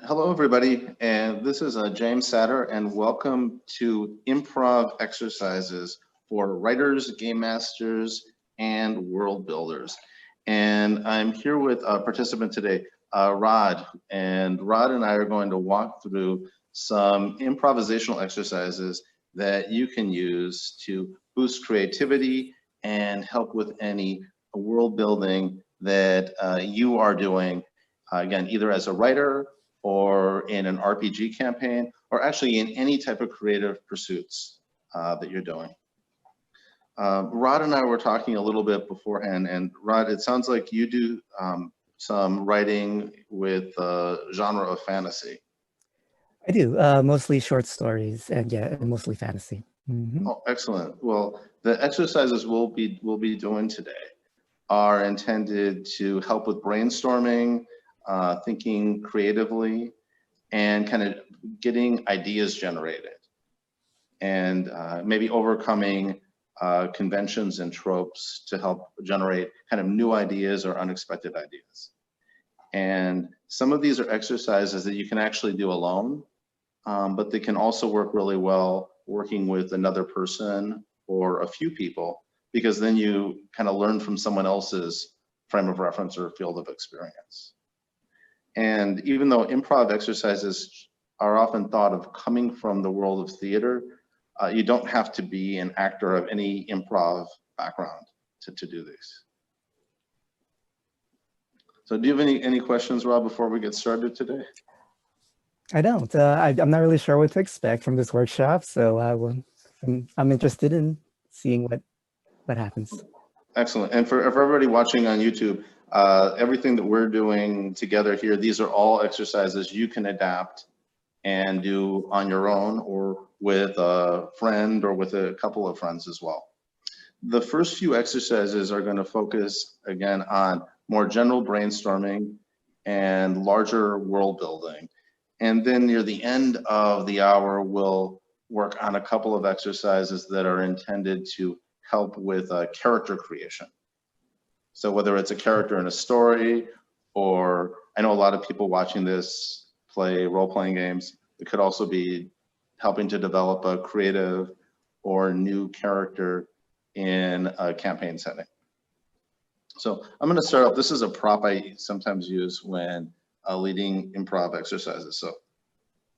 Hello, everybody, and this is James Satter, and welcome to Improv Exercises for Writers, Game Masters, and World Builders. And I'm here with a participant today, Rod, and Rod and I are going to walk through some improvisational exercises that you can use to boost creativity and help with any world building that you are doing, again, either as a writer or in an RPG campaign, or actually in any type of creative pursuits that you're doing. Rod and I were talking a little bit beforehand, and Rod, it sounds like you do some writing with genre of fantasy. I do, mostly short stories, and yeah, and mostly fantasy. Mm-hmm. Oh, excellent. Well, the exercises we'll be doing today are intended to help with brainstorming, thinking creatively, and kind of getting ideas generated, and maybe overcoming conventions and tropes to help generate kind of new ideas or unexpected ideas. And some of these are exercises that you can actually do alone, but they can also work really well working with another person or a few people, because then you kind of learn from someone else's frame of reference or field of experience. And even though improv exercises are often thought of coming from the world of theater, you don't have to be an actor of any improv background to do these. So do you have any questions, Rob, before we get started today? I don't. I'm not really sure what to expect from this workshop, so I'm interested in seeing what happens. Excellent. And for everybody watching on YouTube, everything that we're doing together here, these are all exercises you can adapt and do on your own or with a friend or with a couple of friends as well. The first few exercises are going to focus again on more general brainstorming and larger world building. And then near the end of the hour, we'll work on a couple of exercises that are intended to help with character creation. So whether it's a character in a story, or I know a lot of people watching this play role-playing games, it could also be helping to develop a creative or new character in a campaign setting. So I'm going to start off. This is a prop I sometimes use when leading improv exercises. So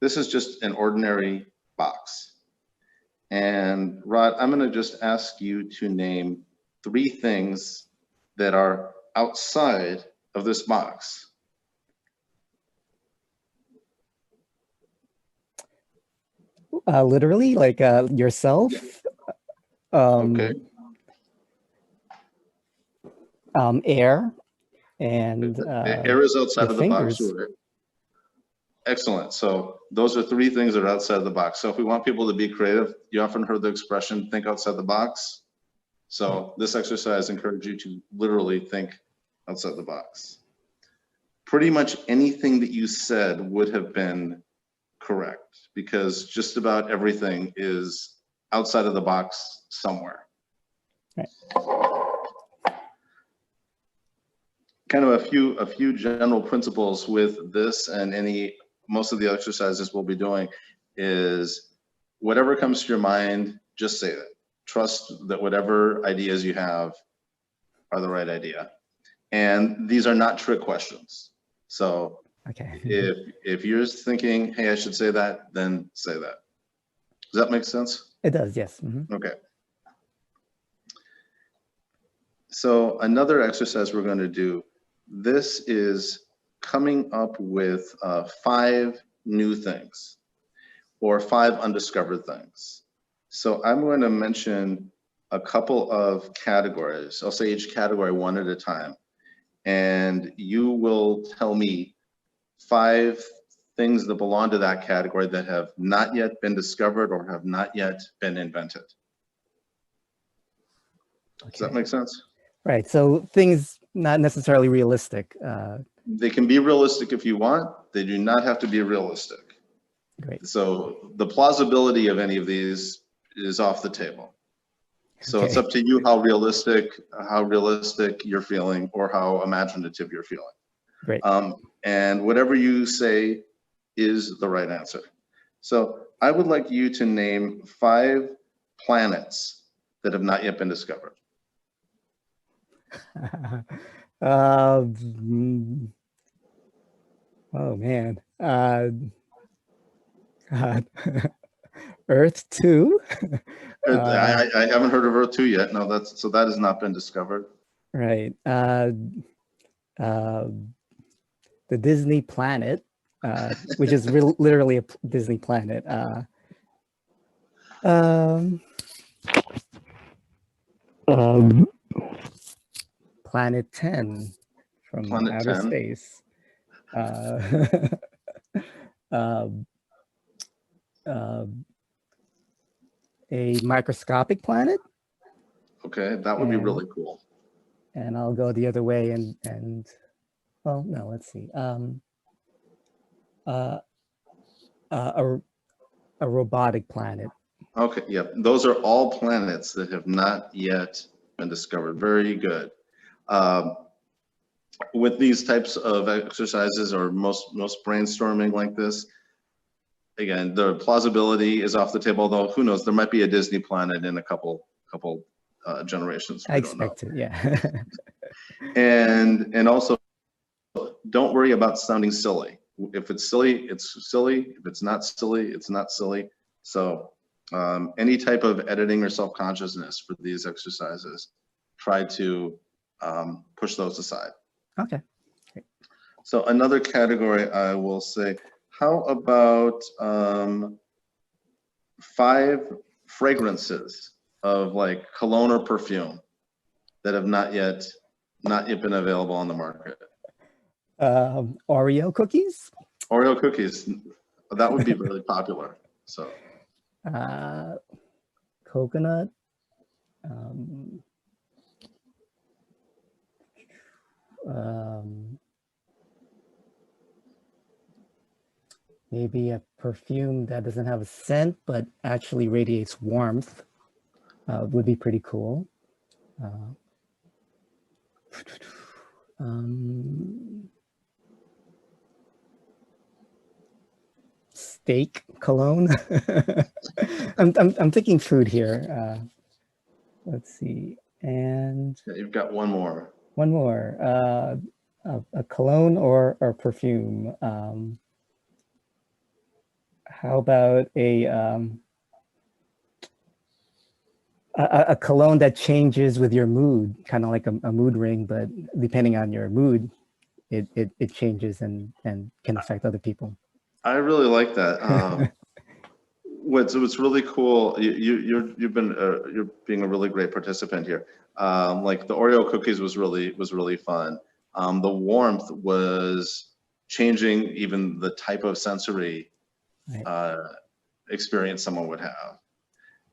this is just an ordinary box. And Rod, I'm going to just ask you to name 3 things that are outside of this box. Literally, like yourself. Okay. Air, and air is outside of the fingers. box. Right? Excellent. So those are 3 things that are outside of the box. So if we want people to be creative, you often heard the expression, think outside the box. So this exercise encourages you to literally think outside the box. Pretty much anything that you said would have been correct, because just about everything is outside of the box somewhere. Right. Kind of a few general principles with this and most of the exercises we'll be doing is whatever comes to your mind, just say it. Trust that whatever ideas you have are the right idea. And these are not trick questions. So okay. if you're thinking, hey, I should say that, then say that. Does that make sense? It does, yes. Mm-hmm. Okay. So another exercise we're going to do, this is coming up with 5 new things or 5 undiscovered things. So I'm going to mention a couple of categories. I'll say each category one at a time. And you will tell me 5 things that belong to that category that have not yet been discovered or have not yet been invented. Okay. Does that make sense? Right. So things not necessarily realistic. They can be realistic if you want. They do not have to be realistic. Great. So the plausibility of any of these is off the table. So it's up to you how realistic you're feeling or how imaginative you're feeling. Great. And whatever you say is the right answer. So I would like you to name 5 planets that have not yet been discovered. Oh man. God. Earth 2. I haven't heard of Earth 2 yet. No, that has not been discovered. Right. The Disney planet, which is literally a Disney planet. Planet 10 from Planet outer 10. space. A microscopic planet. Okay, that would be really cool. And I'll go the other way and well, no, let's see. A robotic planet. Okay, yeah, those are all planets that have not yet been discovered. Very good. With these types of exercises or most brainstorming like this, again, the plausibility is off the table, although who knows, there might be a Disney planet in a couple generations. I expect it, yeah. And also, don't worry about sounding silly. If it's silly, it's silly. If it's not silly, it's not silly. So any type of editing or self-consciousness for these exercises, try to push those aside. Okay. Great. So another category I will say, how about 5 fragrances of like cologne or perfume that have not yet been available on the market? Oreo cookies. Oreo cookies, that would be really popular. So coconut. Maybe a perfume that doesn't have a scent but actually radiates warmth would be pretty cool. Steak cologne. I'm thinking food here. Let's see, and yeah, you've got one more. One more. A cologne or perfume. How about a cologne that changes with your mood, kind of like a mood ring, but depending on your mood, it changes and can affect other people. I really like that. What's really cool, you're being a really great participant here. Like the Oreo cookies was really fun. The warmth was changing even the type of sensory experience someone would have.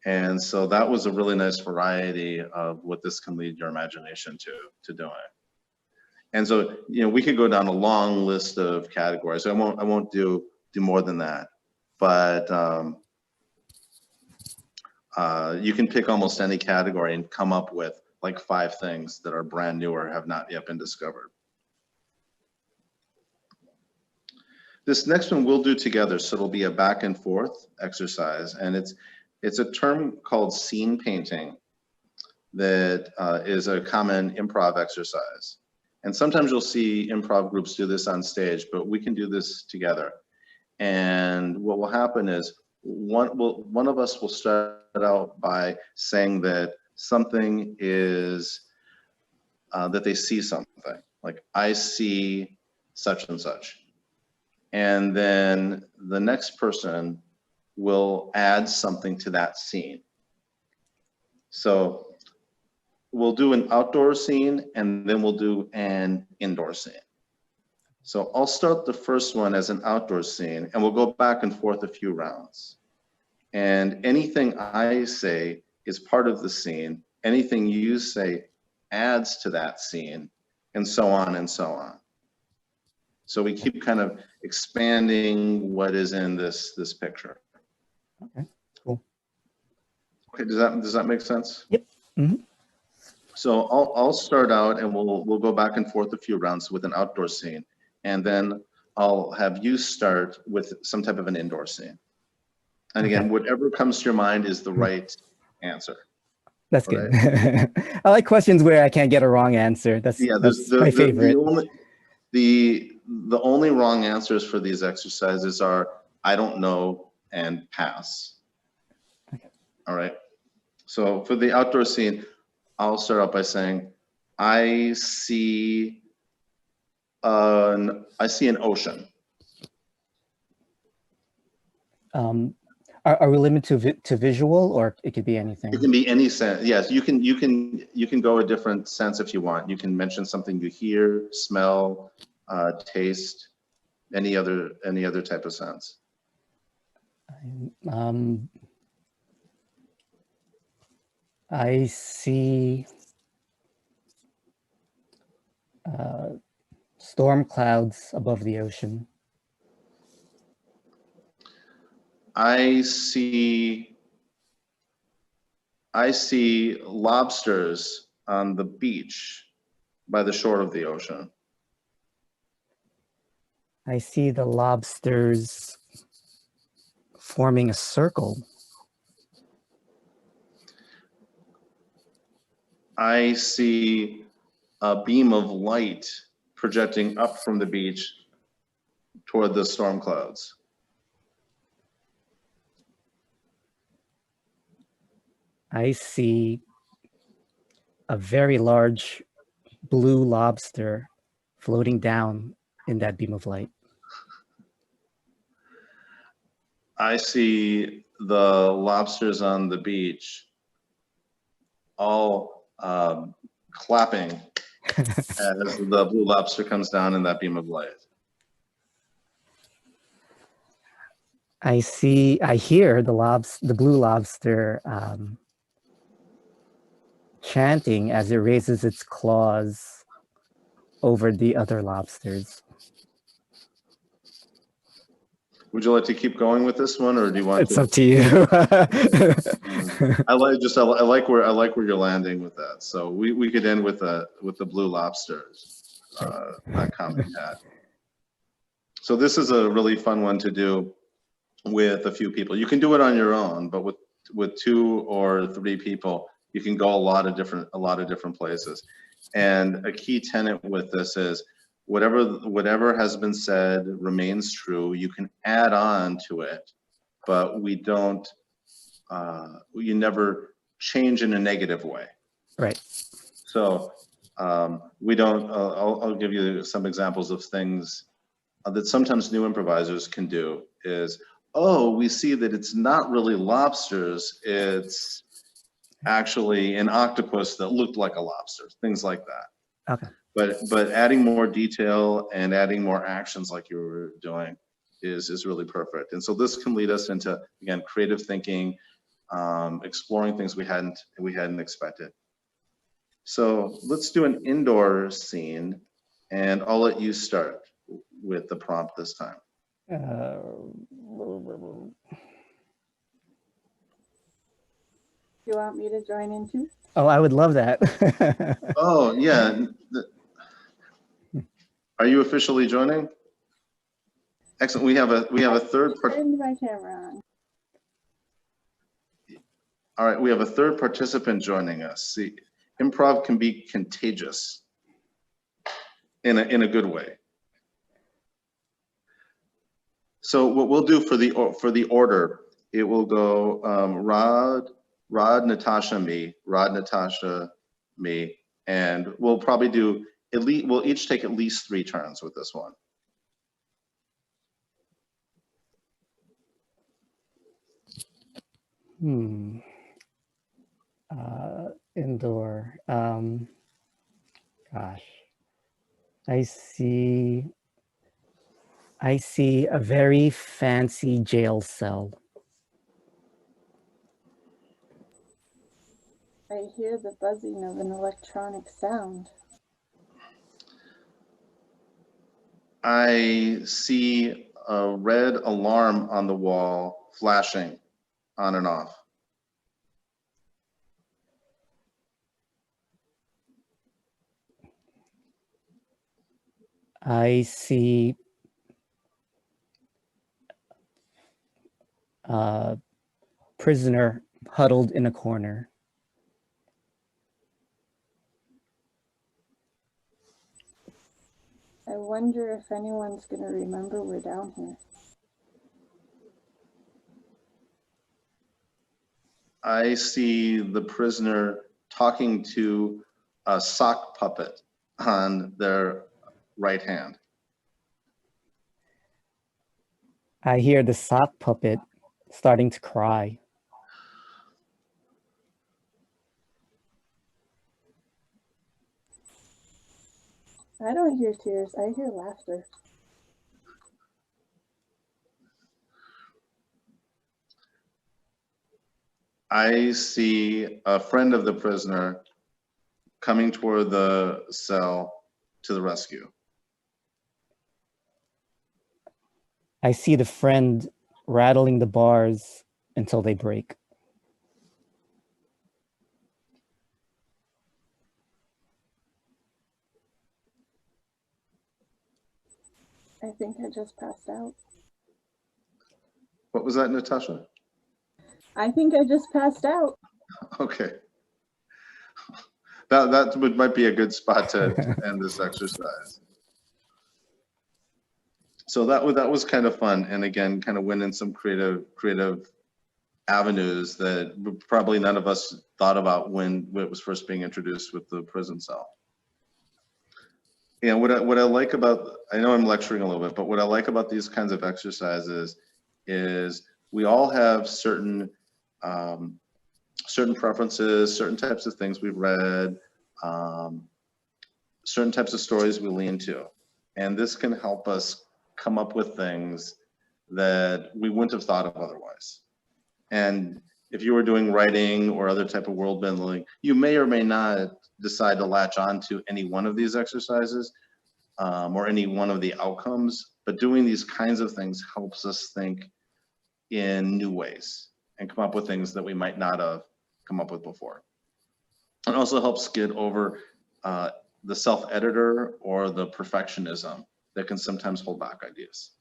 And so that was a really nice variety of what this can lead your imagination to doing. And so, you know, we could go down a long list of categories. I won't do more than that, but you can pick almost any category and come up with like 5 things that are brand new or have not yet been discovered. This next one we'll do together, so it'll be a back and forth exercise, and it's a term called scene painting that is a common improv exercise. And sometimes you'll see improv groups do this on stage, but we can do this together. And what will happen is one of us will start out by saying that something is, that they see something, like I see such and such. And then the next person will add something to that scene. So we'll do an outdoor scene and then we'll do an indoor scene. So I'll start the first one as an outdoor scene and we'll go back and forth a few rounds. And anything I say is part of the scene. Anything you say adds to that scene, and so on and so on. So we keep kind of expanding what is in this picture. Okay, cool. Okay, does that make sense? Yep. Mm-hmm. So I'll start out and we'll go back and forth a few rounds with an outdoor scene, and then I'll have you start with some type of an indoor scene. And again, Okay. whatever comes to your mind is the right answer. That's All good. right. I like questions where I can't get a wrong answer. Yeah, That's my favorite. the only wrong answers for these exercises are I don't know and pass. Okay. All right. So for the outdoor scene, I'll start out by saying, I see an ocean. Are we limited to visual, or it could be It anything? can be any sense. Yes, you can go a different sense if you want. You can mention something you hear, smell, taste, any other type of sense. I see storm clouds above the ocean. I see lobsters on the beach by the shore of the ocean. I see the lobsters forming a circle. I see a beam of light projecting up from the beach toward the storm clouds. I see a very large blue lobster floating down in that beam of light. I see the lobsters on the beach all clapping as the blue lobster comes down in that beam of light. I hear the blue lobster chanting as it raises its claws over the other lobsters. Would you like to keep going with this one, or do you want It's to? up to you. I like where you're landing with that. So we could end with the blue lobsters, that comment you had. So this is a really fun one to do with a few people. You can do it on your own, but with 2 or 3 people, you can go a lot of different places. And a key tenet with this is whatever has been said remains true. You can add on to it, but we don't. You never change in a negative way. Right. So we don't. I'll give you some examples of things that sometimes new improvisers can do. Is, oh, we see that it's not really lobsters. It's actually an octopus that looked like a lobster. Things like that. Okay. But adding more detail and adding more actions like you were doing is really perfect. And so this can lead us into, again, creative thinking, exploring things we hadn't expected. So let's do an indoor scene, and I'll let you start with the prompt this time. You want me to join in too? Oh, I would love that. Oh yeah. Are you officially joining? Excellent. We have a third part. Turned my camera on. All right, we have a third participant joining us. See, improv can be contagious in a good way. So what we'll do for the order, it will go Rod, Natasha, me, Rod, Natasha, me, and we'll probably do we'll each take at least 3 turns with this one. Indoor. Gosh. I see a very fancy jail cell. I hear the buzzing of an electronic sound. I see a red alarm on the wall flashing on and off. I see Prisoner huddled in a corner. I wonder if anyone's gonna remember we're down here. I see the prisoner talking to a sock puppet on their right hand. I hear the sock puppet starting to cry. I don't hear tears, I hear laughter. I see a friend of the prisoner coming toward the cell to the rescue. I see the friend rattling the bars until they break. I think I just passed out. What was that, Natasha? I think I just passed out. Okay. That might be a good spot to end this exercise. So that was kind of fun, and again, kind of went in some creative avenues that probably none of us thought about when it was first being introduced with the prison cell. And what I like about, I know I'm lecturing a little bit, but what I like about these kinds of exercises is we all have certain preferences, certain types of things we've read, certain types of stories we lean to. And this can help us come up with things that we wouldn't have thought of otherwise. And if you were doing writing or other type of world building, you may or may not decide to latch on to any one of these exercises or any one of the outcomes, but doing these kinds of things helps us think in new ways and come up with things that we might not have come up with before. It also helps get over the self-editor or the perfectionism that can sometimes hold back ideas.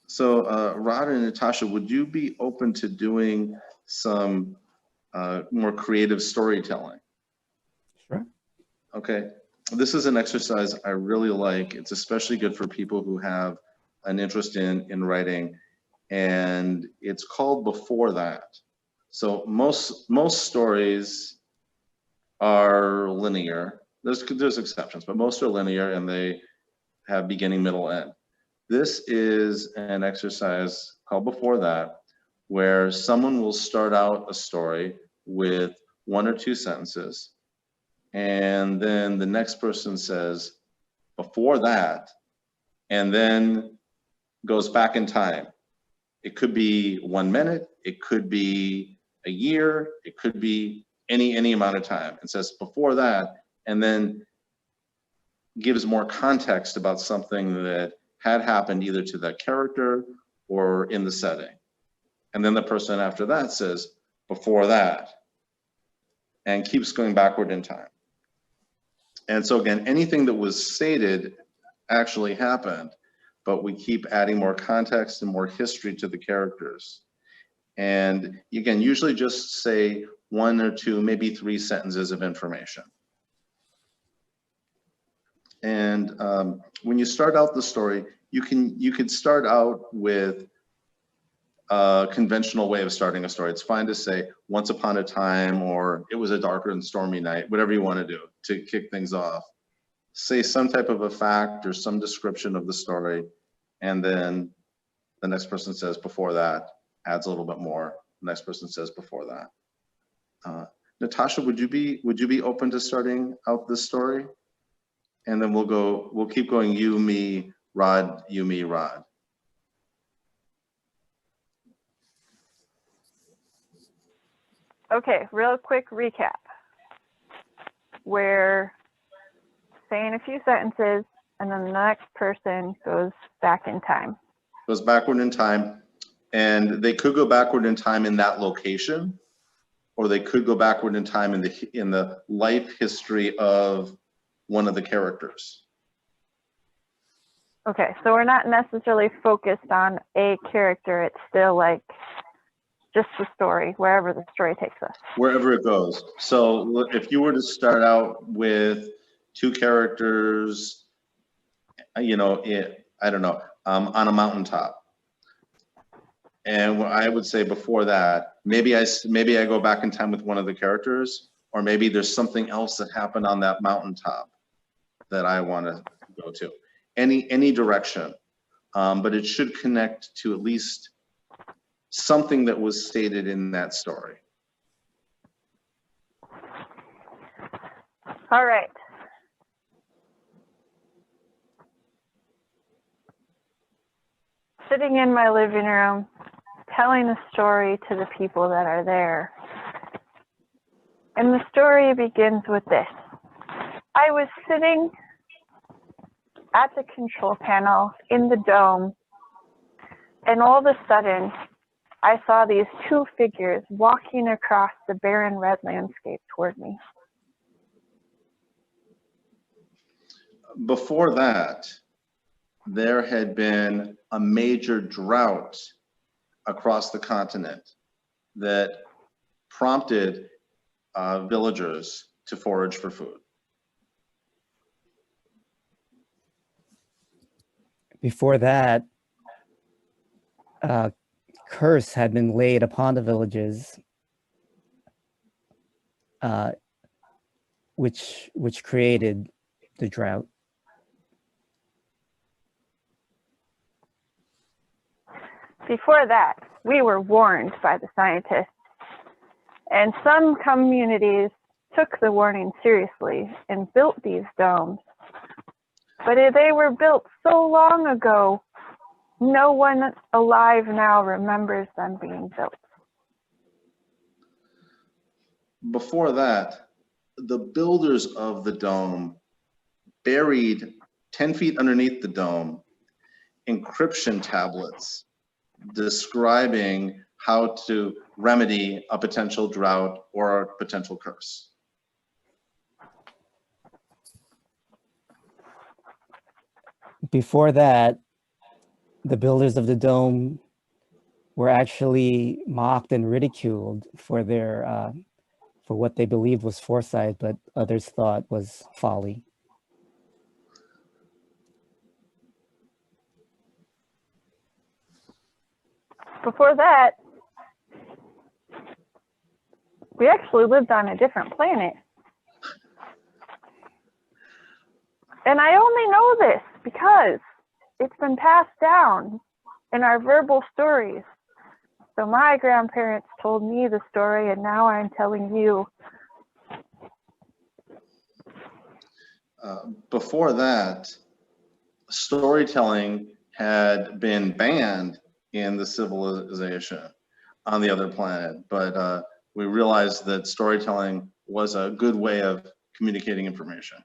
So Rod and Natasha, would you be open to doing some more creative storytelling? Sure. Okay, this is an exercise I really like. It's especially good for people who have an interest in writing, and it's called Before That. So most stories are linear. There's exceptions, but most are linear and they have beginning, middle, end. This is an exercise called Before That, where someone will start out a story with 1 or 2 sentences, and then the next person says, before that, and then goes back in time. It could be 1 minute, it could be a year, it could be any amount of time. It says before that, and then gives more context about something that had happened either to that character or in the setting. And then the person after that says before that, and keeps going backward in time. And so again, anything that was stated actually happened, but we keep adding more context and more history to the characters. And again, usually just say 1 or 2, maybe 3 sentences of information. And when you start out the story, you can start out with a conventional way of starting a story. It's fine to say once upon a time, or it was a darker and stormy night, whatever you want to do to kick things off. Say some type of a fact or some description of the story, and then the next person says before that, adds a little bit more. The next person says before that. Natasha, would you be open to starting out this story? And then we'll keep going, you, me, Rod, you, me, Rod. Okay, real quick recap. We're saying a few sentences, and then the next person goes back in time. Goes backward in time, and they could go backward in time in that location, or they could go backward in time in the life history of one of the characters. Okay, so we're not necessarily focused on a character. It's still like just the story, wherever the story takes us. Wherever it goes. So if you were to start out with two characters, you know, I don't know, on a mountaintop. And what I would say before that, maybe I go back in time with one of the characters, or maybe there's something else that happened on that mountaintop that I want to go to. Any direction, but it should connect to at least something that was stated in that story. All right. Sitting in my living room, telling the story to the people that are there. And the story begins with this. I was sitting at the control panel in the dome, and all of a sudden, I saw these two figures walking across the barren red landscape toward me. Before that, there had been a major drought across the continent that prompted villagers to forage for food. Before that, curse had been laid upon the villages, which created the drought. Before that, we were warned by the scientists, and some communities took the warning seriously and built these domes. But they were built so long ago, no one alive now remembers them being built. Before that, the builders of the dome buried 10 feet underneath the dome encryption tablets describing how to remedy a potential drought or a potential curse. Before that, the builders of the dome were actually mocked and ridiculed for their for what they believed was foresight, but others thought was folly. Before that, we actually lived on a different planet. And I only know this because it's been passed down in our verbal stories. So my grandparents told me the story, and now I'm telling you. Before that, storytelling had been banned in the civilization on the other planet, but we realized that storytelling was a good way of communicating information.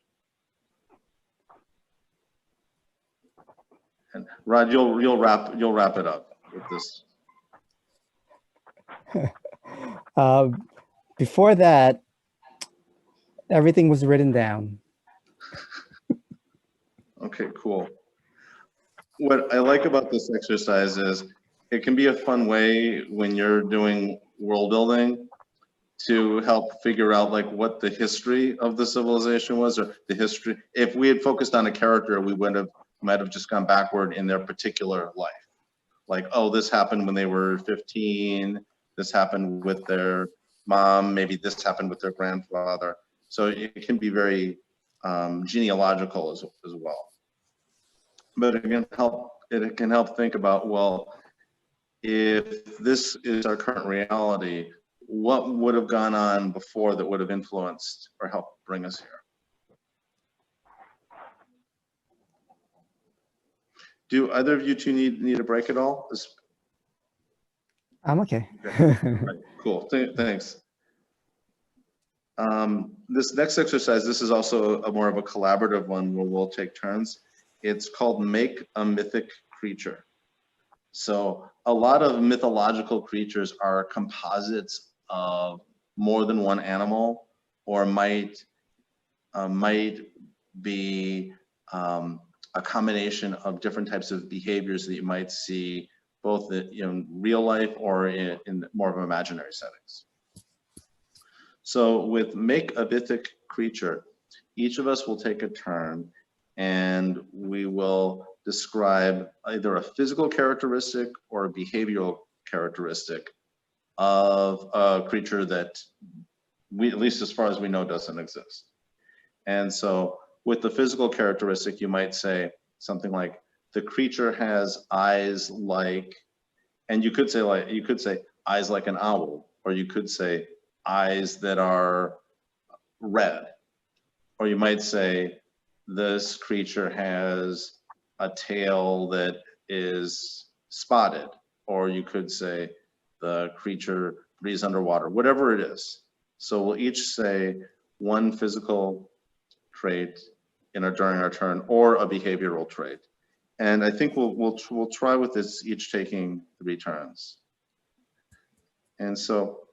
And Rod, you'll wrap it up with this. Before that, everything was written down. Okay, cool. What I like about this exercise is it can be a fun way when you're doing world building to help figure out like what the history of the civilization was, or the history. If we had focused on a character, we might have just gone backward in their particular life. Like, oh, this happened when they were 15, this happened with their mom, maybe this happened with their grandfather. So it can be very genealogical as well. But it can help think about, well, if this is our current reality, what would have gone on before that would have influenced or helped bring us here? Do either of you two need a break at all? I'm okay. Right, cool, thanks. This next exercise, this is also more of a collaborative one where we'll take turns. It's called Make a Mythic Creature. So a lot of mythological creatures are composites of more than one animal, or might be a combination of different types of behaviors that you might see both in real life or in more of imaginary settings. So with make a mythic creature, each of us will take a turn and we will describe either a physical characteristic or a behavioral characteristic of a creature that we, at least as far as we know, doesn't exist. And so with the physical characteristic, you might say something like, the creature has eyes like, and you could say eyes like an owl, or you could say eyes that are red, or you might say this creature has a tail that is spotted, or you could say the creature breathes underwater, whatever it is. So we'll each say one physical trait during our turn, or a behavioral trait. And I think we'll try with this, each taking 3 turns. And so,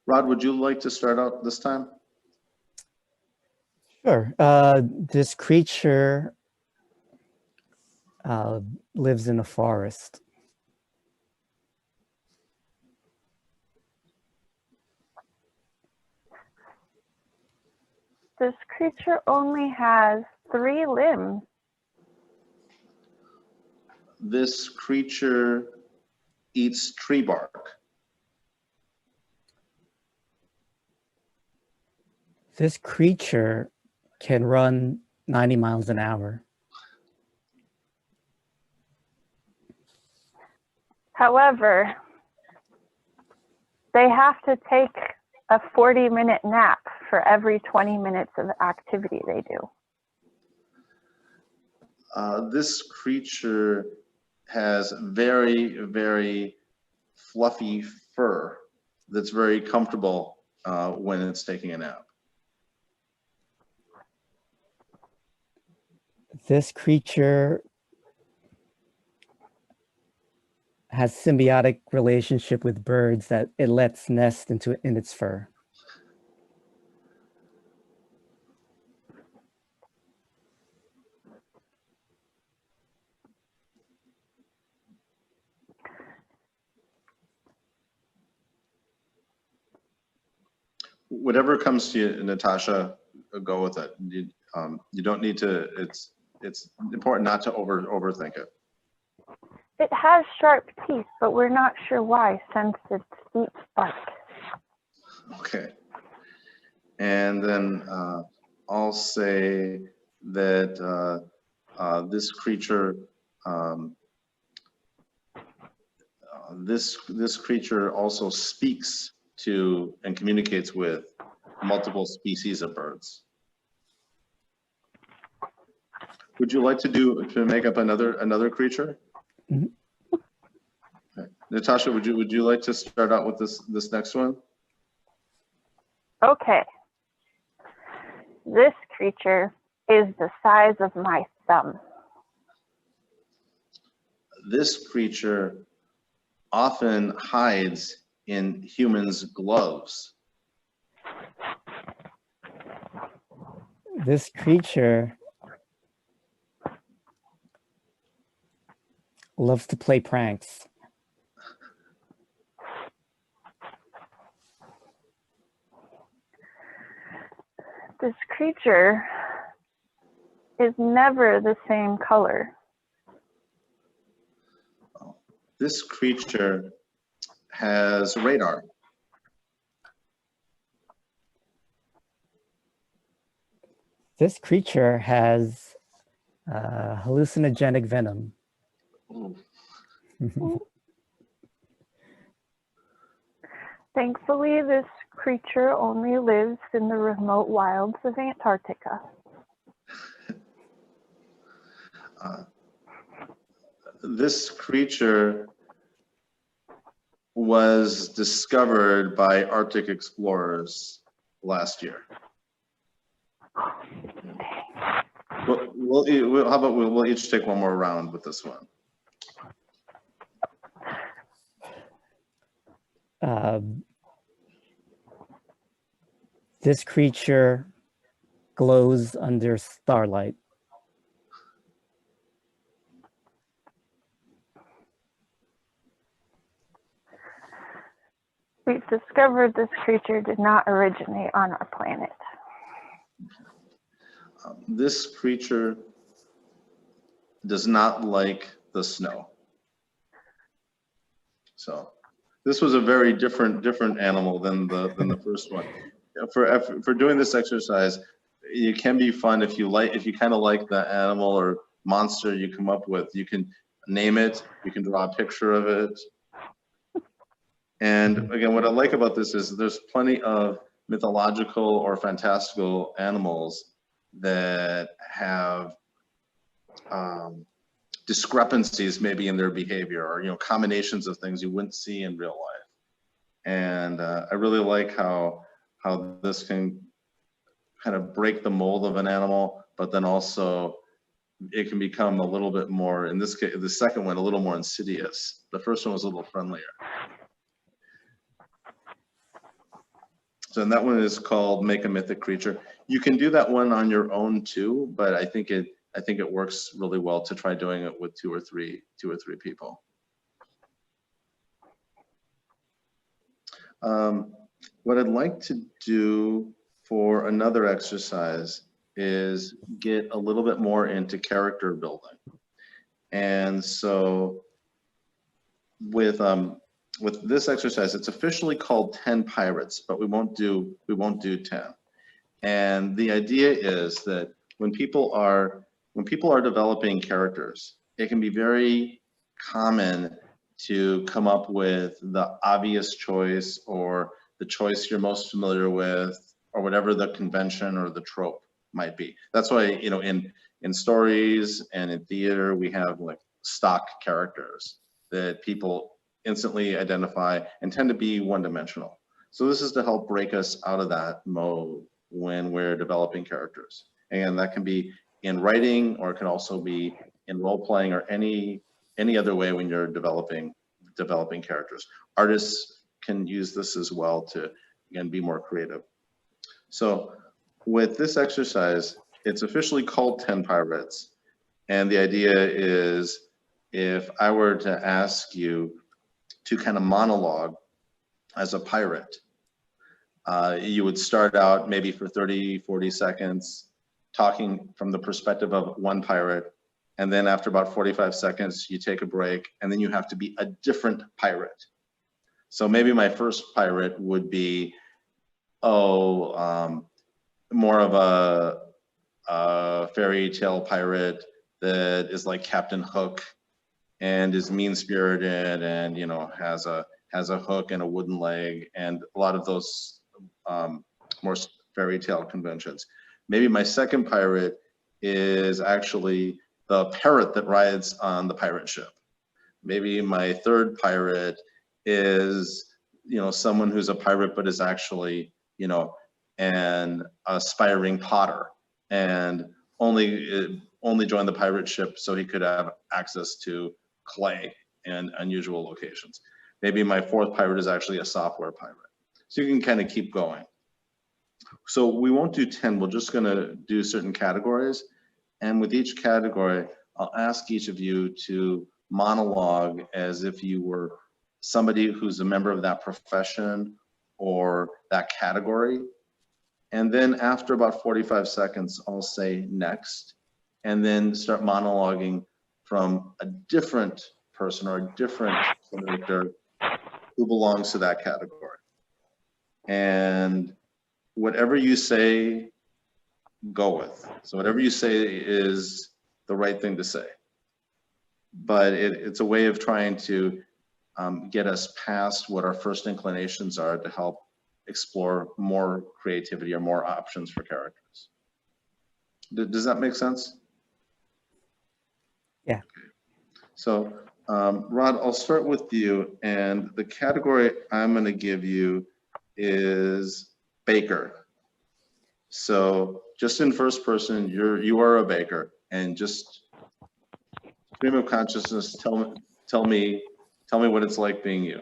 Rod, would you like to start out this time? Sure. This creature lives in a forest. This creature only has 3 limbs. This creature eats tree bark. This creature can run 90 miles an hour. However, they have to take a 40-minute nap for every 20 minutes of activity they do. This creature has very, very fluffy fur that's very comfortable when it's taking a nap. This creature has symbiotic relationship with birds that it lets nest in its fur. Whatever comes to you, Natasha, go with it. You don't need to. It's important not to overthink it. It has sharp teeth, but we're not sure why since its deep spike. Okay. And then I'll say that this creature, this creature also speaks to and communicates with multiple species of birds. Would you like to make up another creature? Mm-hmm. Okay. Natasha, would you like to start out with this next one? Okay. This creature is the size of my thumb. This creature often hides in humans' gloves. This creature loves to play pranks. This creature is never the same color. This creature has radar. This creature has hallucinogenic venom. Thankfully, this creature only lives in the remote wilds of Antarctica. This creature was discovered by Arctic explorers last year. How about we'll each take one more round with this one. This creature glows under starlight. we've discovered this creature did not originate on our planet. This creature does not like the snow. So this was a very different animal than the first one. For doing this exercise, it can be fun if you kind of like the animal or monster you come up with. You can name it, you can draw a picture of it. And again, what I like about this is there's plenty of mythological or fantastical animals that have discrepancies maybe in their behavior, or combinations of things you wouldn't see in real life. And I really like how this can kind of break the mold of an animal, but then also it can become a little bit more, in this case, the second one, a little more insidious. The first one was a little friendlier. So and that one is called Make a Mythic Creature. You can do that one on your own too, but I think it works really well to try doing it with two or three people. What I'd like to do for another exercise is get a little bit more into character building. And so with this exercise, it's officially called 10 Pirates, but we won't do 10. And the idea is that when people are developing characters, it can be very common to come up with the obvious choice or the choice you're most familiar with, or whatever the convention or the trope might be. That's why, in stories and in theater, we have like stock characters that people instantly identify and tend to be one-dimensional. So this is to help break us out of that mode when we're developing characters. And that can be in writing, or it can also be in role-playing, or any other way when you're developing characters. Artists can use this as well to, again, be more creative. So with this exercise, it's officially called 10 Pirates. And the idea is, if I were to ask you to kind of monologue as a pirate, you would start out maybe for 30, 40 seconds, talking from the perspective of one pirate. And then after about 45 seconds, you take a break, and then you have to be a different pirate. So maybe my first pirate would be, more of a fairy tale pirate that is like Captain Hook and is mean-spirited and, has a hook and a wooden leg, and a lot of those more fairy tale conventions. Maybe my second pirate is actually the parrot that rides on the pirate ship. Maybe my third pirate is, someone who's a pirate but is actually, an aspiring potter, and only joined the pirate ship so he could have access to clay and unusual locations. Maybe my fourth pirate is actually a software pirate. So you can kind of keep going. So we won't do 10, we're just gonna do certain categories. And with each category, I'll ask each of you to monologue as if you were somebody who's a member of that profession or that category. And then after about 45 seconds, I'll say next, and then start monologuing from a different person or a different character who belongs to that category. And whatever you say, go with. So whatever you say is the right thing to say. But it's a way of trying to get us past what our first inclinations are to help explore more creativity or more options for characters. Does that make sense? Yeah. So Rod, I'll start with you, and the category I'm going to give you is baker. So just in first person, you are a baker, and just stream of consciousness, tell me what it's like being you.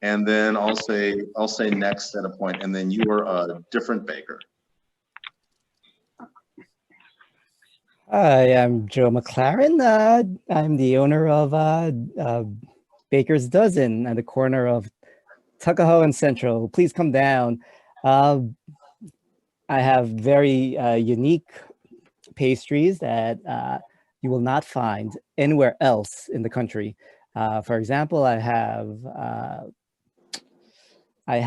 And then I'll say next at a point, and then you are a different baker. Hi, I'm Joe McLaren. I'm the owner of Baker's Dozen at the corner of Tuckahoe and Central. Please come down. I have very unique pastries that you will not find anywhere else in the country. For example, I have I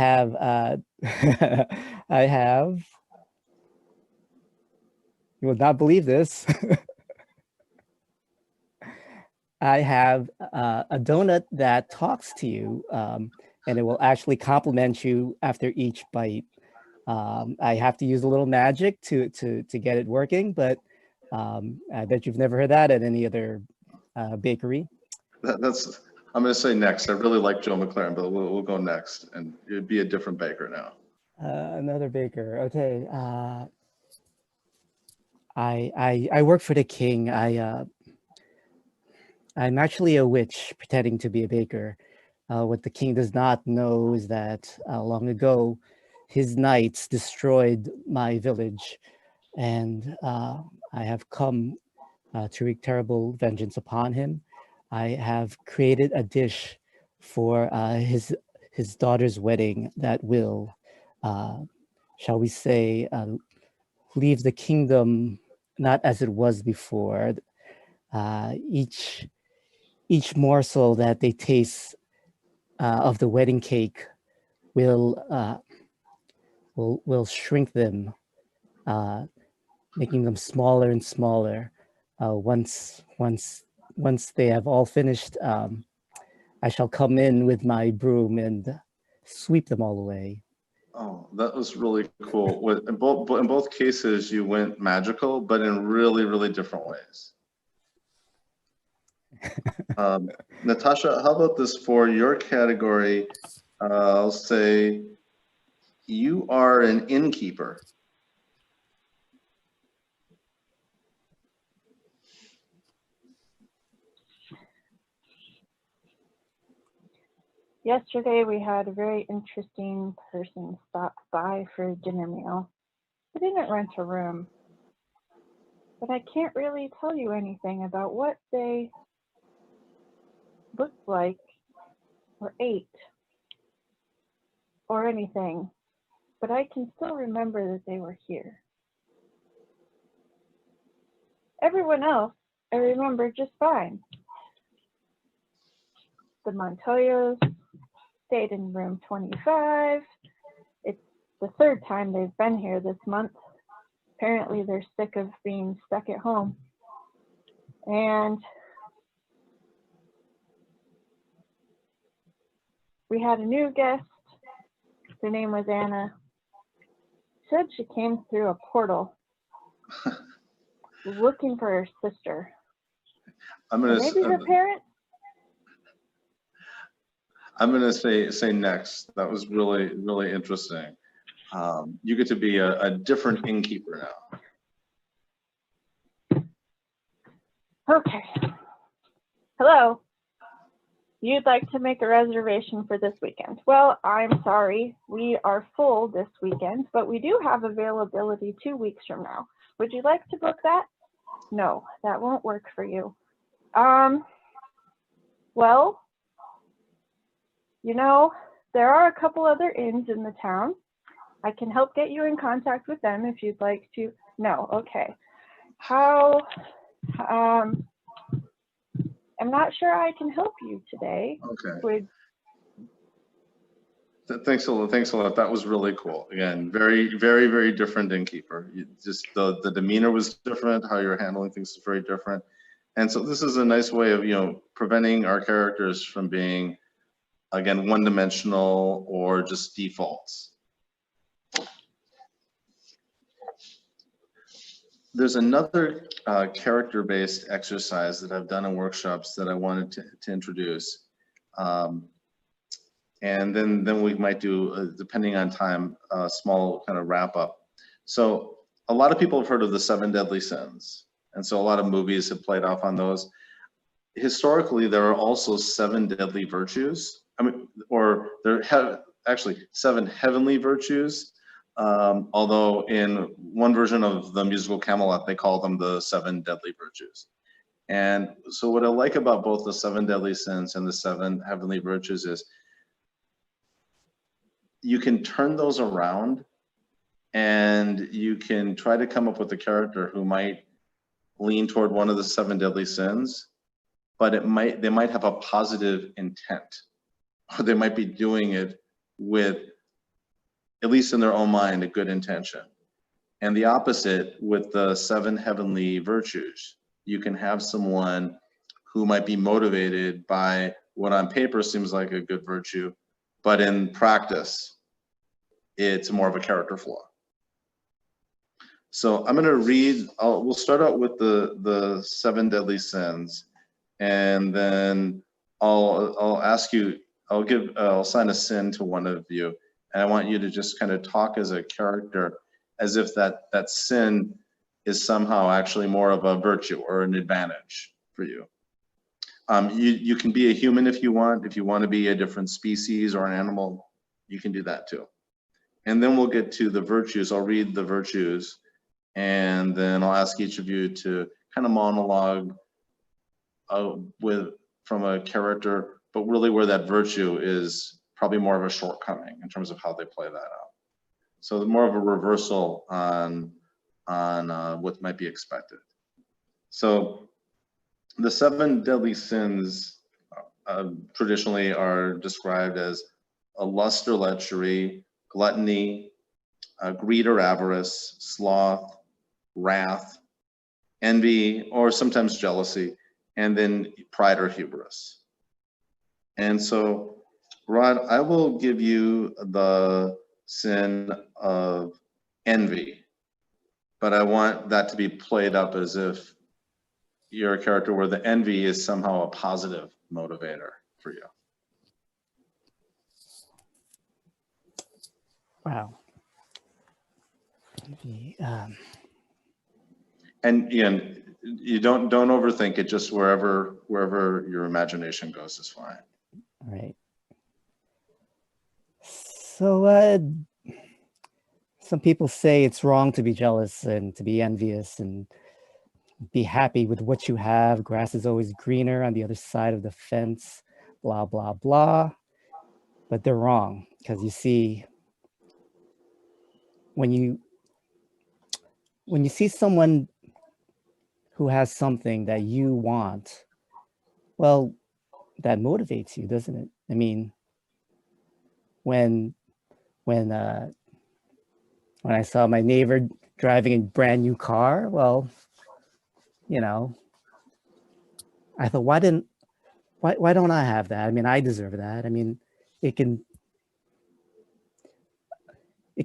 have, you would not believe this. I have a donut that talks to you, and it will actually compliment you after each bite. I have to use a little magic to get it working, but I bet you've never heard that at any other bakery. That's, I'm going to say next. I really like Joe McLaren, but we'll go next, and it'd be a different baker now. Another baker. Okay. I work for the king. I'm actually a witch pretending to be a baker. What the king does not know is that long ago, his knights destroyed my village, and I have come to wreak terrible vengeance upon him. I have created a dish for his daughter's wedding that will, shall we say, leave the kingdom not as it was before. Each morsel that they taste of the wedding cake will shrink them, making them smaller and smaller. Once they have all finished, I shall come in with my broom and sweep them all away. Oh, that was really cool. In both cases, you went magical, but in really, really different ways. Natasha, how about this for your category? I'll say you are an innkeeper. Yesterday we had a very interesting person stop by for a dinner meal. I didn't rent a room, but I can't really tell you anything about what they looked like or ate or anything, but I can still remember that they were here. Everyone else I remember just fine. The Montoyas stayed in room 25. It's the third time they've been here this month. Apparently they're sick of being stuck at home. And we had a new guest. Her name was Anna. Said she came through a portal looking for her sister. Maybe her parents? I'm going to say next. That was really, really interesting. You get to be a different innkeeper now. Okay. Hello. You'd like to make a reservation for this weekend. Well, I'm sorry. We are full this weekend, but we do have availability 2 weeks from now. Would you like to book that? No, that won't work for you. Well, you know, there are a couple other inns in the town. I can help get you in contact with them if you'd like to. No, okay. How, I'm not sure I can help you today. Okay. Thanks a lot. That was really cool. Again, very, very, very different innkeeper. Just the demeanor was different. How you're handling things is very different. And so this is a nice way of, preventing our characters from being, again, one-dimensional or just defaults. There's another character-based exercise that I've done in workshops that I wanted to introduce. And then we might do, depending on time, a small kind of wrap up. So a lot of people have heard of the 7 deadly sins. And so a lot of movies have played off on those. Historically, there are also 7 deadly virtues. Or there have actually 7 heavenly virtues. Although in one version of the musical Camelot, they call them the 7 deadly virtues. And so what I like about both the 7 deadly sins and the 7 heavenly virtues is you can turn those around and you can try to come up with a character who might lean toward one of the 7 deadly sins, but they might have a positive intent, or they might be doing it with, at least in their own mind, a good intention. And the opposite with the 7 heavenly virtues. You can have someone who might be motivated by what on paper seems like a good virtue, but in practice, it's more of a character flaw. So I'm going to read, we'll start out with the 7 deadly sins, and then I'll ask you, I'll assign a sin to one of you, and I want you to just kind of talk as a character, as if that sin is somehow actually more of a virtue or an advantage for you. You can be a human if you want. If you want to be a different species or an animal, you can do that too. And then we'll get to the virtues. I'll read the virtues, and then I'll ask each of you to kind of monologue from a character, but really where that virtue is probably more of a shortcoming in terms of how they play that out. So more of a reversal on what might be expected. So the 7 deadly sins traditionally are described as a lust or lechery, gluttony, greed or avarice, sloth, wrath, envy, or sometimes jealousy, and then pride or hubris. And so, Rod, I will give you the sin of envy, but I want that to be played up as if you're a character where the envy is somehow a positive motivator for you. Wow. Envy, And Ian, you don't overthink it. Just wherever your imagination goes is fine. all right. So some people say it's wrong to be jealous and to be envious and be happy with what you have. Grass is always greener on the other side of the fence, blah, blah, blah. But they're wrong, because you see, when you see someone who has something that you want, well, that motivates you, doesn't it? I mean, when I saw my neighbor driving a brand new car, well, you know, I thought, why don't I have that? I mean, I deserve that. I mean, it can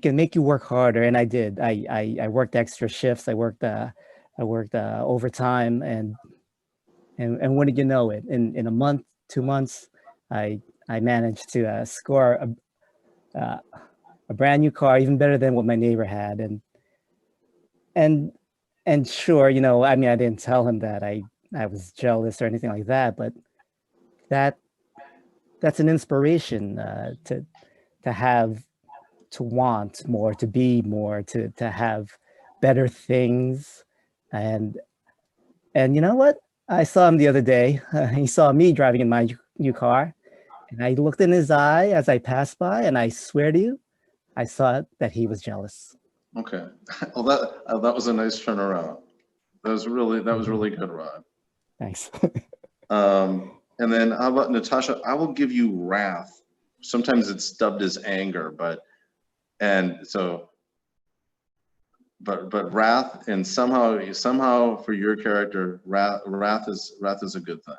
make you work harder, and I did. I worked extra shifts. I worked overtime, and wouldn't you know it? In a month, 2 months, I managed to score a brand new car, even better than what my neighbor had, and sure, you know, I mean, I didn't tell him that I was jealous or anything like that, but that's an inspiration to want more, to be more, to have better things. And you know what? I saw him the other day. He saw me driving in my new car, and I looked in his eye as I passed by, and I swear to you, I saw that he was jealous. Okay. Well, that was a nice turnaround. That was really good, Rod. Thanks. And then how about Natasha? I will give you wrath. Sometimes it's dubbed as anger, but wrath, and somehow for your character, wrath is a good thing.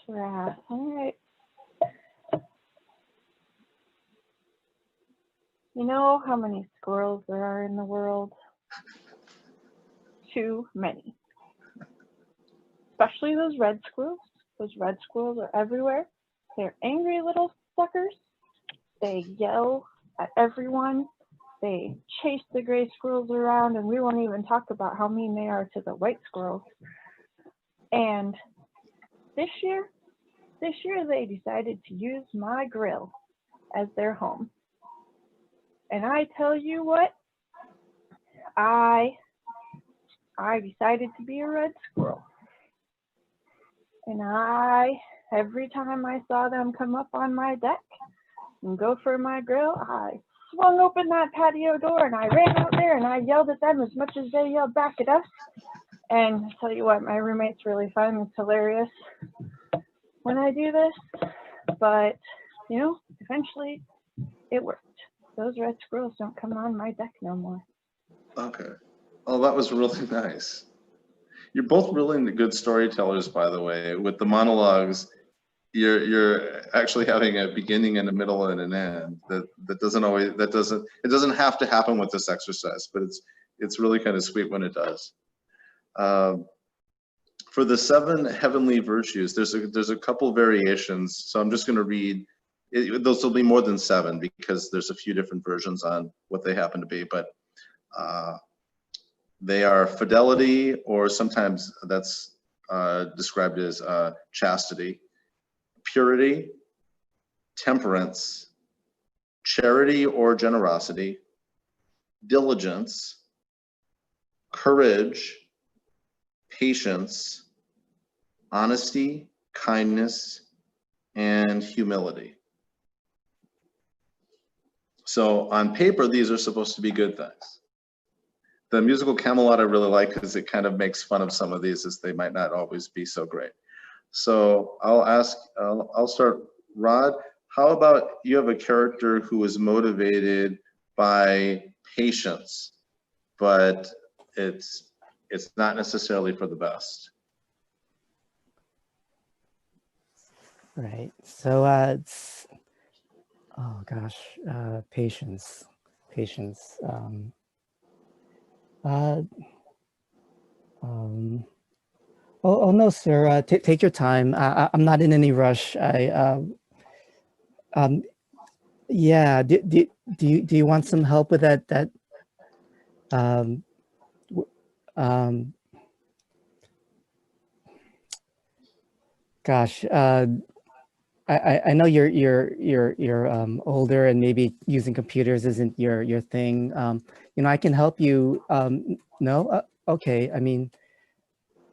Wrath. All right. You know how many squirrels there are in the world? Too many. Especially those red squirrels. Those red squirrels are everywhere. They're angry little suckers. They yell at everyone. They chase the gray squirrels around, and we won't even talk about how mean they are to the white squirrels. And this year they decided to use my grill as their home. And I tell you what, I decided to be a red squirrel. And every time I saw them come up on my deck and go for my grill, I swung open that patio door and I ran out there and I yelled at them as much as they yelled back at us. And I tell you what, my roommates really find this hilarious when I do this. But, you know, eventually it worked. Those red squirrels don't come on my deck no more. Okay. Oh, that was really nice. You're both really good storytellers, by the way. With the monologues, you're actually having a beginning and a middle and an end. It doesn't have to happen with this exercise, but it's really kind of sweet when it does. For the 7 heavenly virtues, there's a couple variations. So I'm just going to read. Those will be more than 7 because there's a few different versions on what they happen to be, but they are fidelity, or sometimes that's described as chastity, purity, temperance, charity or generosity, diligence, courage, patience, honesty, kindness, and humility. So on paper, these are supposed to be good things. The musical Camelot I really like because it kind of makes fun of some of these, as they might not always be so great. So I'll start. Rod, how about you have a character who is motivated by patience, but it's not necessarily for the best. Right. So it's, oh gosh, patience. Oh no, sir. Take your time. I'm not in any rush. Yeah. Do you want some help with that? Gosh. I know you're older and maybe using computers isn't your thing. You know, I can help you. No. Okay. I mean.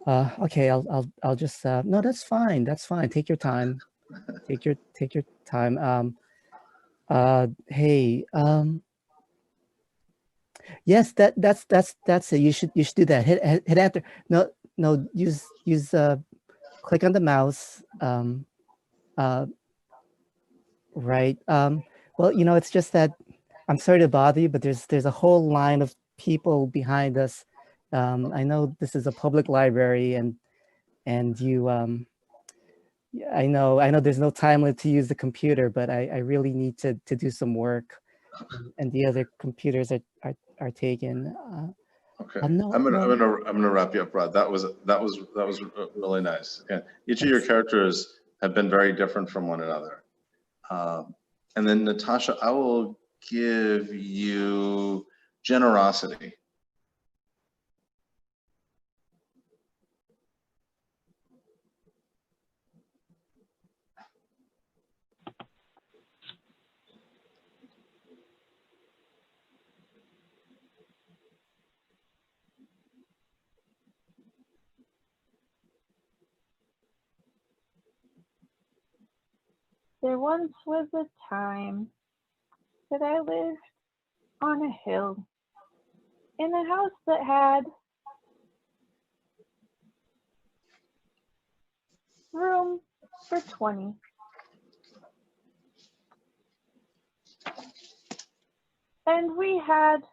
Okay, I'll just no, that's fine. That's fine. Take your time. Take your time. Hey, yes, that's it. You should do that. Hit enter. No, use click on the mouse. Right. Well, you know, it's just that I'm sorry to bother you, but there's a whole line of people behind us. I know this is a public library, and you I know there's no time limit to use the computer, but I really need to do some work, and the other computers are taken. Okay, No, I'm gonna wrap you up, Rod. That was really nice. Yeah. Each of your characters have been very different from one another. And then Natasha, I will give you generosity. There once was a time that I lived on a hill in a house that had room for 20. And we had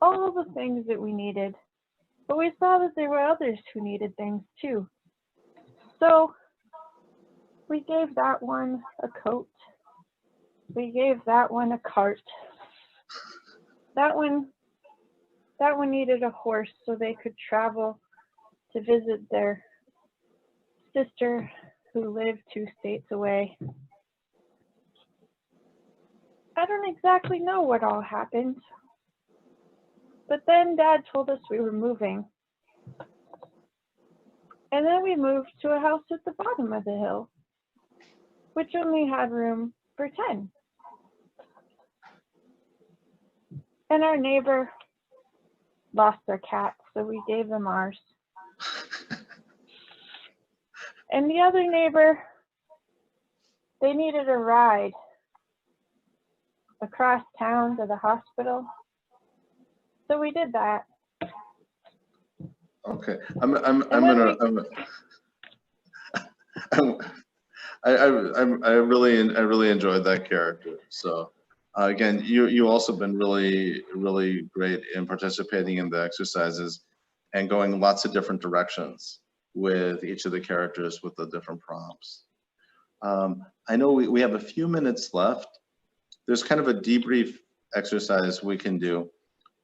all the things that we needed, but we saw that there were others who needed things too. So we gave that one a coat. We gave that one a cart. That one needed a horse so they could travel to visit their sister who lived 2 states away. I don't exactly know what all happened, but then Dad told us we were moving. And then we moved to a house at the bottom of the hill, which only had room for 10. And our neighbor lost their cat, so we gave them ours. And the other neighbor, they needed a ride across town to the hospital. So we did that. Okay, I really enjoyed that character. So again, you also been really great in participating in the exercises and going lots of different directions with each of the characters with the different prompts. I know we have a few minutes left. There's kind of a debrief exercise we can do,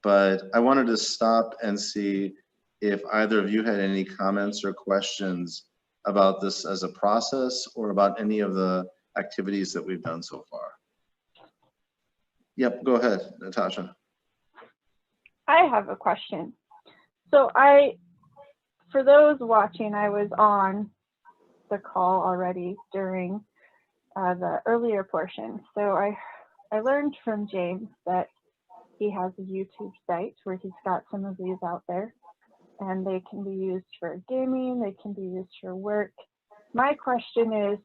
but I wanted to stop and see if either of you had any comments or questions about this as a process or about any of the activities that we've done so far. Yep, go ahead, Natasha. I have a question. So for those watching, I was on the call already during the earlier portion. So I learned from James that he has a YouTube site where he's got some of these out there, and they can be used for gaming, they can be used for work. My question is,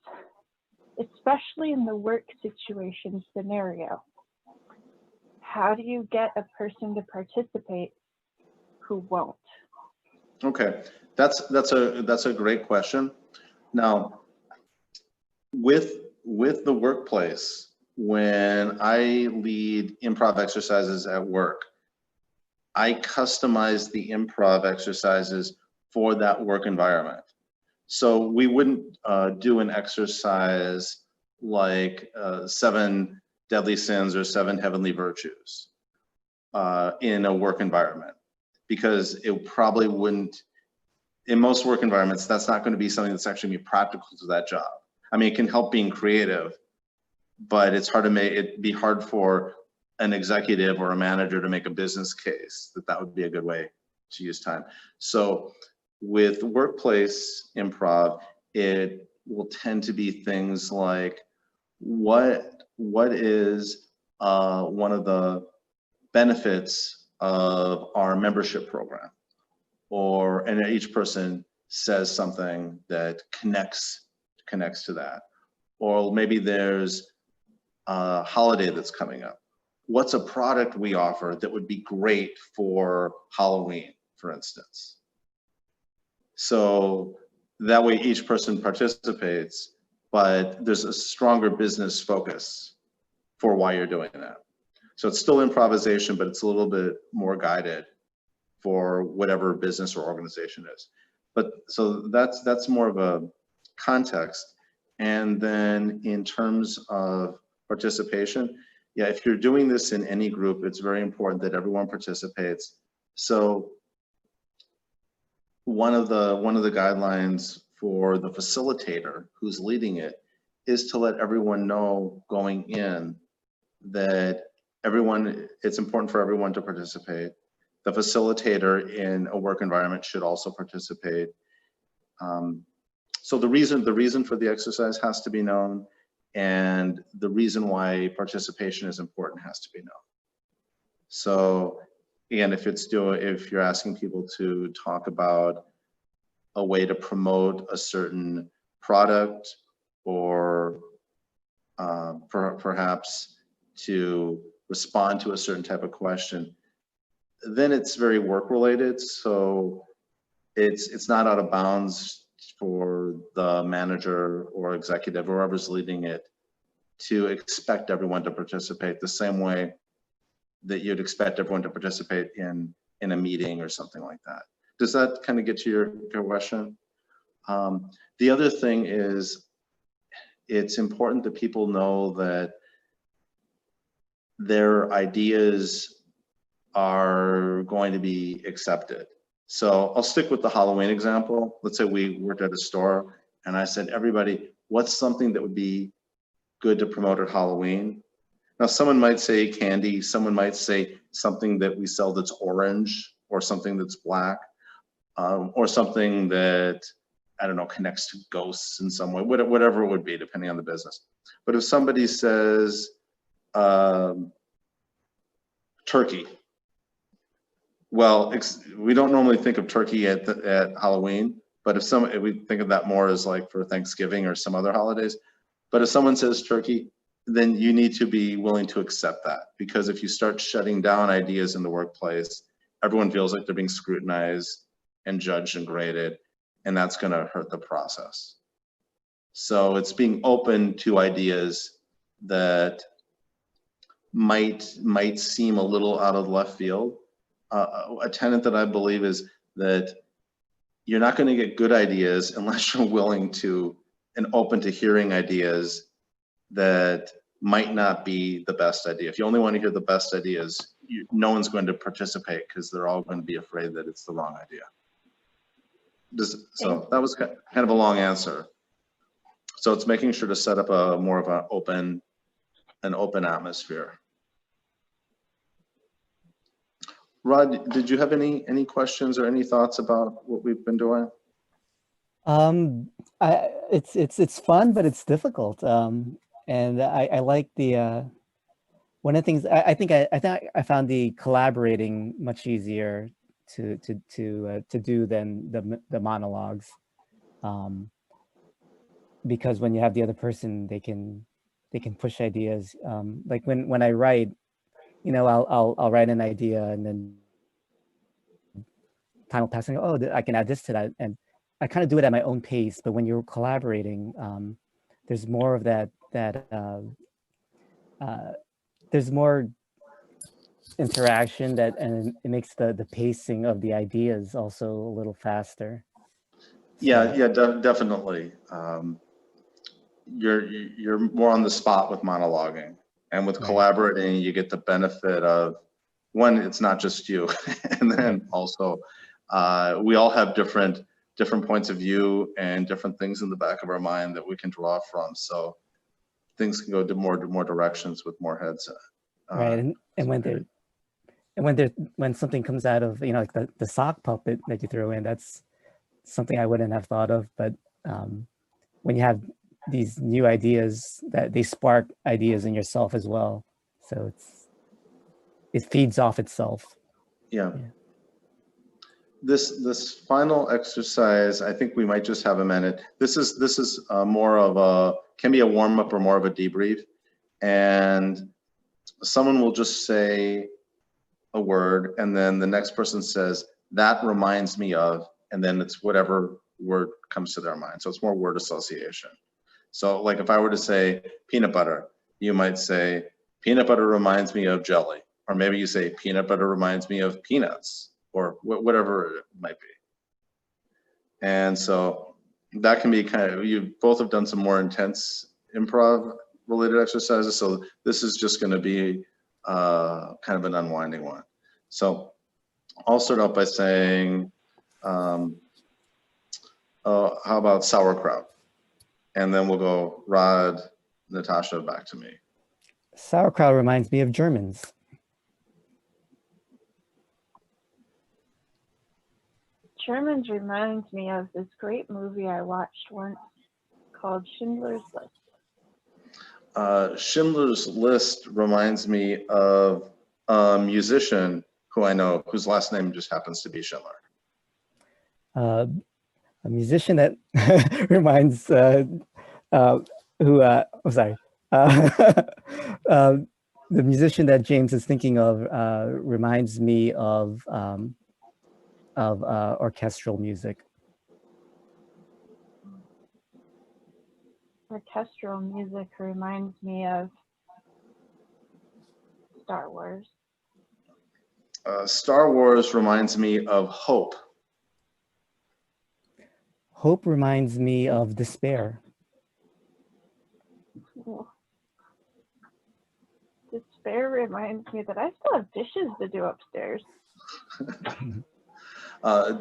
especially in the work situation scenario, how do you get a person to participate who won't? Okay, that's a great question. Now, with the workplace, when I lead improv exercises at work, I customize the improv exercises for that work environment. So we wouldn't do an exercise like 7 deadly sins or 7 heavenly virtues in a work environment, because it probably wouldn't, in most work environments, that's not going to be something that's actually be practical to that job. I mean, it can help being creative, but it's hard to make it be hard for an executive or a manager to make a business case that would be a good way to use time. So with workplace improv, it will tend to be things like what is one of the benefits of our membership program, and each person says something that connects to that. Or maybe there's a holiday that's coming up. What's a product we offer that would be great for Halloween, for instance? So that way each person participates, but there's a stronger business focus for why you're doing that. So it's still improvisation, but it's a little bit more guided for whatever business or organization is. But so that's more of a context. And then in terms of participation, yeah, if you're doing this in any group, it's very important that everyone participates. So one of the guidelines for the facilitator who's leading it is to let everyone know going in that it's important for everyone to participate. The facilitator in a work environment should also participate. So the reason for the exercise has to be known, and the reason why participation is important has to be known. So again, if you're asking people to talk about a way to promote a certain product, or perhaps to respond to a certain type of question, then it's very work related. So it's not out of bounds for the manager or executive or whoever's leading it to expect everyone to participate the same way that you'd expect everyone to participate in a meeting or something like that. Does that kind of get to your question? The other thing is, it's important that people know that their ideas are going to be accepted. So I'll stick with the Halloween example. Let's say we worked at a store and I said, everybody, what's something that would be good to promote at Halloween? Now, someone might say candy, someone might say something that we sell that's orange, or something that's black, or something that, I don't know, connects to ghosts in some way, whatever it would be, depending on the business. But if somebody says turkey, Well, we don't normally think of turkey at Halloween, but if we think of that more as like for Thanksgiving or some other holidays. But if someone says turkey, then you need to be willing to accept that, because if you start shutting down ideas in the workplace, everyone feels like they're being scrutinized and judged and graded, and that's going to hurt the process. So it's being open to ideas that might seem a little out of left field. A tenet that I believe is that you're not going to get good ideas unless you're willing to and open to hearing ideas that might not be the best idea. If you only want to hear the best ideas, no one's going to participate because they're all going to be afraid that it's the wrong idea. So that was kind of a long answer. So it's making sure to set up a more of an open atmosphere. Rod, did you have any questions or any thoughts about what we've been doing? It's fun, but it's difficult. And I like the one of the things I think I found the collaborating much easier to do than the monologues, because when you have the other person, they can push ideas. Like when I write, you know, I'll write an idea and then time will pass and go, oh, I can add this to that, and I kind of do it at my own pace. But when you're collaborating, there's more of that there's more interaction and it makes the pacing of the ideas also a little faster. Yeah, definitely. You're more on the spot with monologuing, and with collaborating, you get the benefit of, one, it's not just you, and then also we all have different points of view and different things in the back of our mind that we can draw from. So things can go to more directions with more heads. Right, and when something comes out of, you know, like the sock puppet that you throw in, that's something I wouldn't have thought of. But when you have these new ideas, that they spark ideas in yourself as well. So it feeds off itself. Yeah. This final exercise, I think we might just have a minute. This is more of can be a warm up or more of a debrief, and someone will just say a word, and then the next person says, that reminds me of, and then it's whatever word comes to their mind. So it's more word association. So like if I were to say peanut butter, you might say peanut butter reminds me of jelly, or maybe you say peanut butter reminds me of peanuts, or whatever it might be. And so that can be kind of, you both have done some more intense improv related exercises. So this is just going to be kind of an unwinding one. So I'll start out by saying, how about sauerkraut? And then we'll go Rod, Natasha, back to me. Sauerkraut reminds me of Germans. Germans reminds me of this great movie I watched once called Schindler's List. Schindler's List reminds me of a musician who I know, whose last name just happens to be Schindler. A musician that reminds the musician that James is thinking of reminds me of orchestral music. Orchestral music reminds me of Star Wars. Star Wars reminds me of hope. Hope reminds me of despair. Ooh. Despair reminds me that I still have dishes to do upstairs.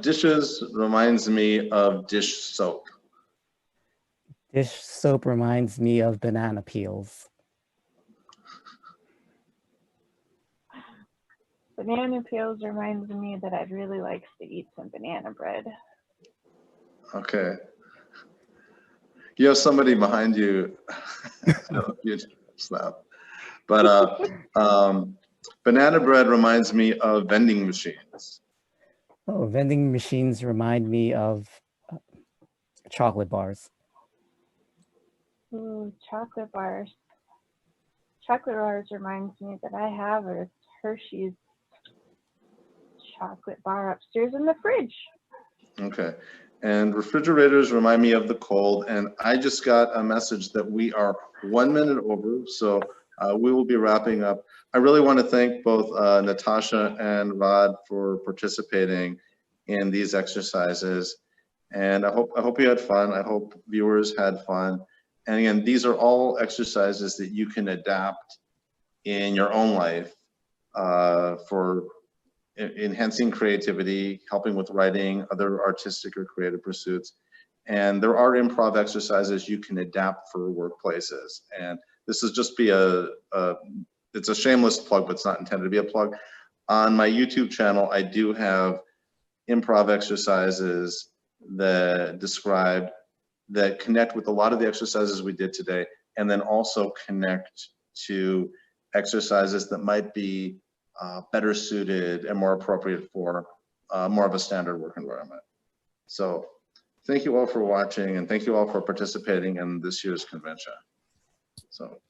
Dishes reminds me of dish soap. Dish soap reminds me of banana peels. Banana peels reminds me that I'd really like to eat some banana bread. Okay. You have somebody behind you. I don't know if you snap. But Banana bread reminds me of vending machines. Oh, vending machines remind me of chocolate bars. Ooh, chocolate bars. Chocolate bars reminds me that I have a Hershey's chocolate bar upstairs in the fridge. Okay. And refrigerators remind me of the cold. And I just got a message that we are 1 minute over. So we will be wrapping up. I really want to thank both Natasha and Rod for participating in these exercises. And I hope you had fun. I hope viewers had fun. And again, these are all exercises that you can adapt in your own life for enhancing creativity, helping with writing, other artistic or creative pursuits. And there are improv exercises you can adapt for workplaces. And this is just it's a shameless plug, but it's not intended to be a plug. On my YouTube channel, I do have improv exercises that connect with a lot of the exercises we did today, and then also connect to exercises that might be better suited and more appropriate for more of a standard work environment. So thank you all for watching, and thank you all for participating in this year's convention. So